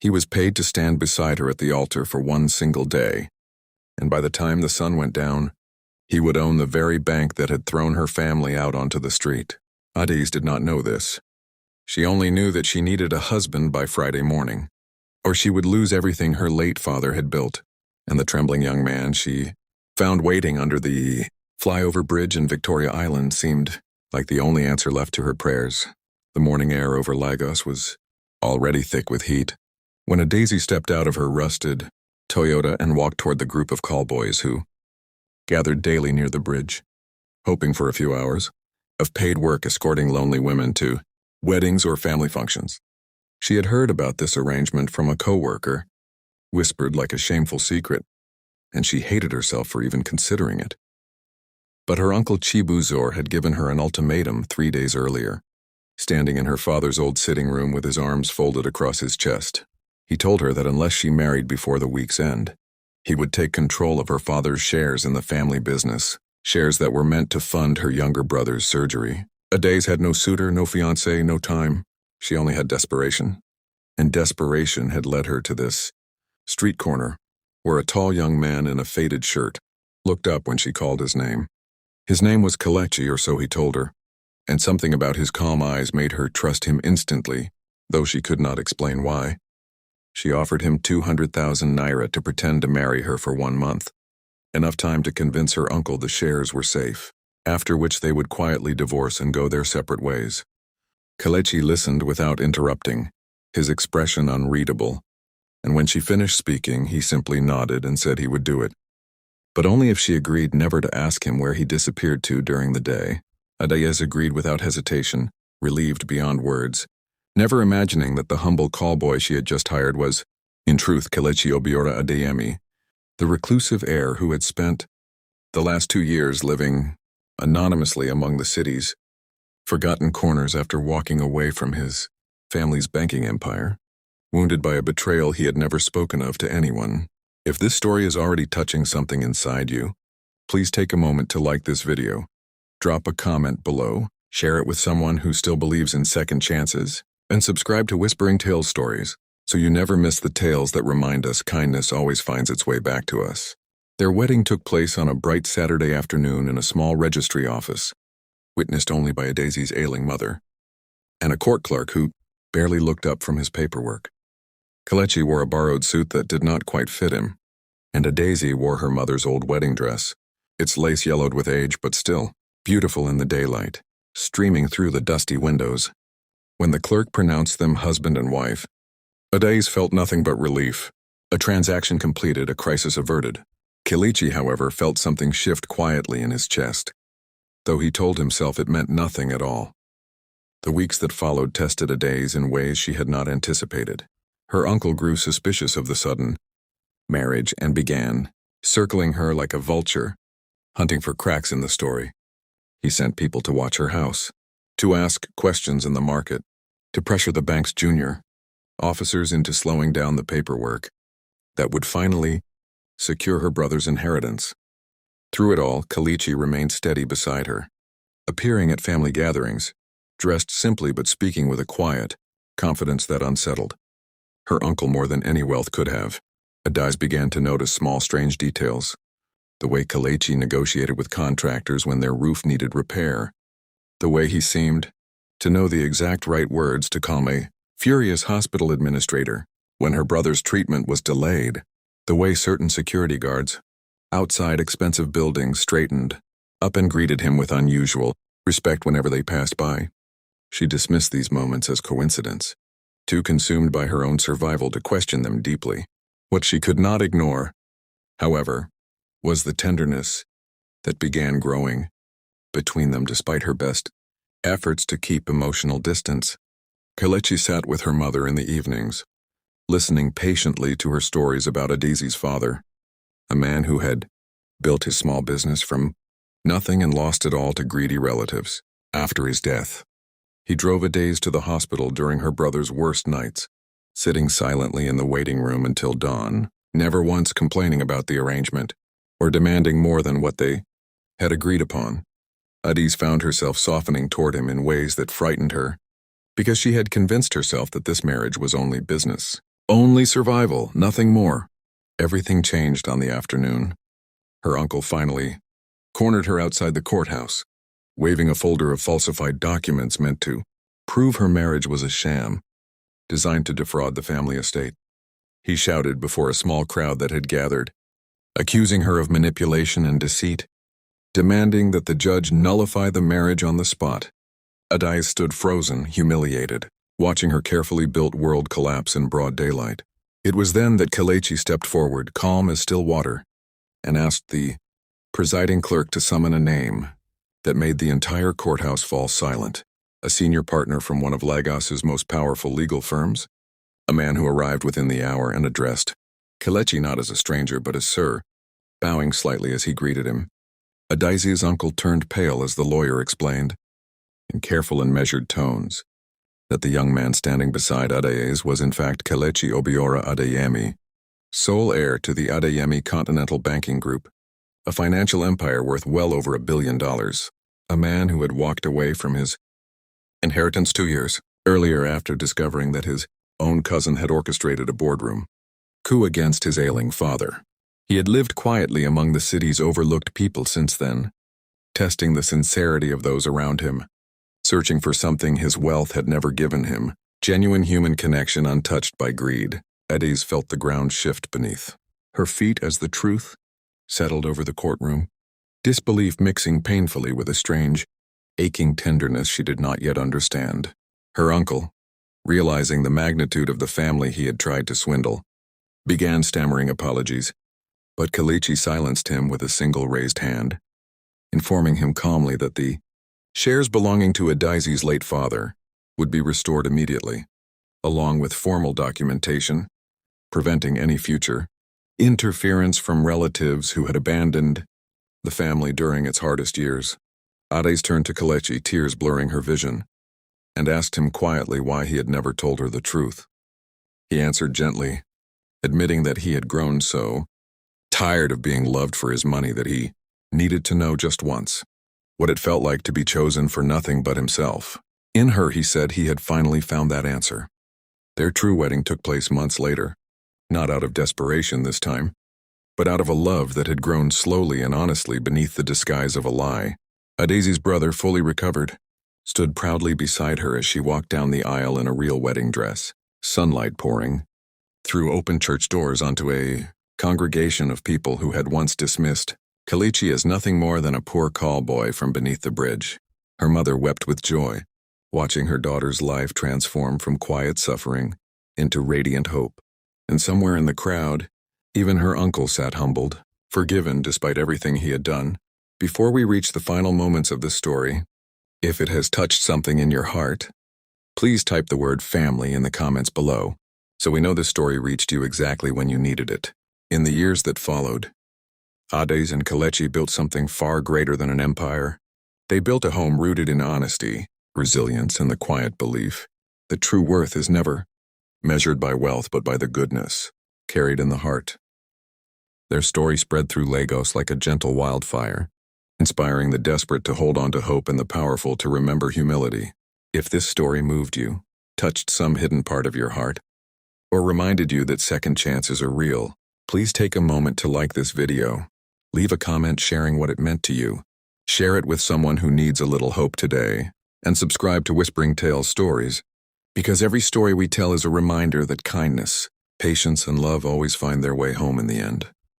He was paid to stand beside her at the altar for one single day, and by the time the sun went down, he would own the very bank that had thrown her family out onto the street. Adis did not know this. She only knew that she needed a husband by Friday morning, or she would lose everything her late father had built, and the trembling young man she found waiting under the flyover bridge in Victoria Island seemed like the only answer left to her prayers. The morning air over Lagos was already thick with heat when Adesi stepped out of her rusted Toyota and walked toward the group of callboys who gathered daily near the bridge, hoping for a few hours of paid work escorting lonely women to weddings or family functions. She had heard about this arrangement from a coworker, whispered like a shameful secret, and she hated herself for even considering it. But her uncle Chibuzor had given her an ultimatum 3 days earlier, standing in her father's old sitting room with his arms folded across his chest. He told her that unless she married before the week's end, he would take control of her father's shares in the family business, shares that were meant to fund her younger brother's surgery. Adesi had no suitor, no fiancé, no time. She only had desperation. And desperation had led her to this street corner, where a tall young man in a faded shirt looked up when she called his name. His name was Kelechi, or so he told her, and something about his calm eyes made her trust him instantly, though she could not explain why. She offered him 200,000 naira to pretend to marry her for 1 month, enough time to convince her uncle the shares were safe, after which they would quietly divorce and go their separate ways. Kelechi listened without interrupting, his expression unreadable, and when she finished speaking, he simply nodded and said he would do it. But only if she agreed never to ask him where he disappeared to during the day. Adesi agreed without hesitation, relieved beyond words, never imagining that the humble callboy she had just hired was, in truth, Kelechi Obiora Adeyemi, the reclusive heir who had spent the last 2 years living anonymously among the city's forgotten corners after walking away from his family's banking empire, wounded by a betrayal he had never spoken of to anyone. If this story is already touching something inside you, please take a moment to like this video, drop a comment below, share it with someone who still believes in second chances, and subscribe to Whispering Tales Stories so you never miss the tales that remind us kindness always finds its way back to us. Their wedding took place on a bright Saturday afternoon in a small registry office, witnessed only by Adesi's ailing mother, and a court clerk who barely looked up from his paperwork. Kelechi wore a borrowed suit that did not quite fit him, and Adesi wore her mother's old wedding dress, its lace yellowed with age but still beautiful in the daylight, streaming through the dusty windows. When the clerk pronounced them husband and wife, Adesi felt nothing but relief. A transaction completed, a crisis averted. Kelechi, however, felt something shift quietly in his chest, though he told himself it meant nothing at all. The weeks that followed tested Adesi in ways she had not anticipated. Her uncle grew suspicious of the sudden marriage and began circling her like a vulture, hunting for cracks in the story. He sent people to watch her house, to ask questions in the market, to pressure the bank's junior officers into slowing down the paperwork that would finally secure her brother's inheritance. Through it all, Kelechi remained steady beside her, appearing at family gatherings, dressed simply but speaking with a quiet confidence that unsettled her uncle more than any wealth could have. Adesi began to notice small strange details, the way Kelechi negotiated with contractors when their roof needed repair, the way he seemed to know the exact right words to calm a furious hospital administrator when her brother's treatment was delayed, the way certain security guards outside expensive buildings straightened up and greeted him with unusual respect whenever they passed by. She dismissed these moments as coincidence, too consumed by her own survival to question them deeply. What she could not ignore, however, was the tenderness that began growing between them despite her best efforts to keep emotional distance. Kelechi sat with her mother in the evenings, listening patiently to her stories about Adesi's father, a man who had built his small business from nothing and lost it all to greedy relatives. After his death, he drove Adesi to the hospital during her brother's worst nights, sitting silently in the waiting room until dawn, never once complaining about the arrangement or demanding more than what they had agreed upon. Adesi found herself softening toward him in ways that frightened her, because she had convinced herself that this marriage was only business. Only survival, nothing more. Everything changed on the afternoon. Her uncle finally cornered her outside the courthouse, waving a folder of falsified documents meant to prove her marriage was a sham, designed to defraud the family estate. He shouted before a small crowd that had gathered, accusing her of manipulation and deceit, demanding that the judge nullify the marriage on the spot. Adais stood frozen, humiliated, watching her carefully built world collapse in broad daylight. It was then that Kelechi stepped forward, calm as still water, and asked the presiding clerk to summon a name that made the entire courthouse fall silent. A senior partner from one of Lagos's most powerful legal firms, a man who arrived within the hour and addressed Kelechi not as a stranger but as Sir, bowing slightly as he greeted him. Adai's uncle turned pale as the lawyer explained, in careful and measured tones, that the young man standing beside Adais was in fact Kelechi Obiora Adeyemi, sole heir to the Adeyemi Continental Banking Group, a financial empire worth well over $1 billion, a man who had walked away from his inheritance 2 years earlier after discovering that his own cousin had orchestrated a boardroom coup against his ailing father. He had lived quietly among the city's overlooked people since then, testing the sincerity of those around him, searching for something his wealth had never given him, genuine human connection untouched by greed. Adais felt the ground shift beneath her feet as the truth settled over the courtroom, disbelief mixing painfully with a strange, aching tenderness she did not yet understand. Her uncle, realizing the magnitude of the family he had tried to swindle, began stammering apologies, but Kelechi silenced him with a single raised hand, informing him calmly that the shares belonging to Adai's late father would be restored immediately, along with formal documentation, preventing any future interference from relatives who had abandoned the family during its hardest years. Adais turned to Kelechi, tears blurring her vision, and asked him quietly why he had never told her the truth. He answered gently, admitting that he had grown so tired of being loved for his money that he needed to know just once what it felt like to be chosen for nothing but himself. In her, he said, he had finally found that answer. Their true wedding took place months later, not out of desperation this time, but out of a love that had grown slowly and honestly beneath the disguise of a lie. Adai's brother, fully recovered, stood proudly beside her as she walked down the aisle in a real wedding dress, sunlight pouring through open church doors onto a congregation of people who had once dismissed Kelechi as nothing more than a poor call boy from beneath the bridge. Her mother wept with joy, watching her daughter's life transform from quiet suffering into radiant hope. And somewhere in the crowd, even her uncle sat humbled, forgiven despite everything he had done. Before we reach the final moments of this story, if it has touched something in your heart, please type the word family in the comments below, so we know this story reached you exactly when you needed it. In the years that followed, Adais and Kelechi built something far greater than an empire. They built a home rooted in honesty, resilience, and the quiet belief that true worth is never measured by wealth but by the goodness carried in the heart. Their story spread through Lagos like a gentle wildfire, inspiring the desperate to hold on to hope and the powerful to remember humility. If this story moved you, touched some hidden part of your heart, or reminded you that second chances are real, please take a moment to like this video. Leave a comment sharing what it meant to you. Share it with someone who needs a little hope today. And subscribe to Whispering Tales Stories, because every story we tell is a reminder that kindness, patience, and love always find their way home in the end.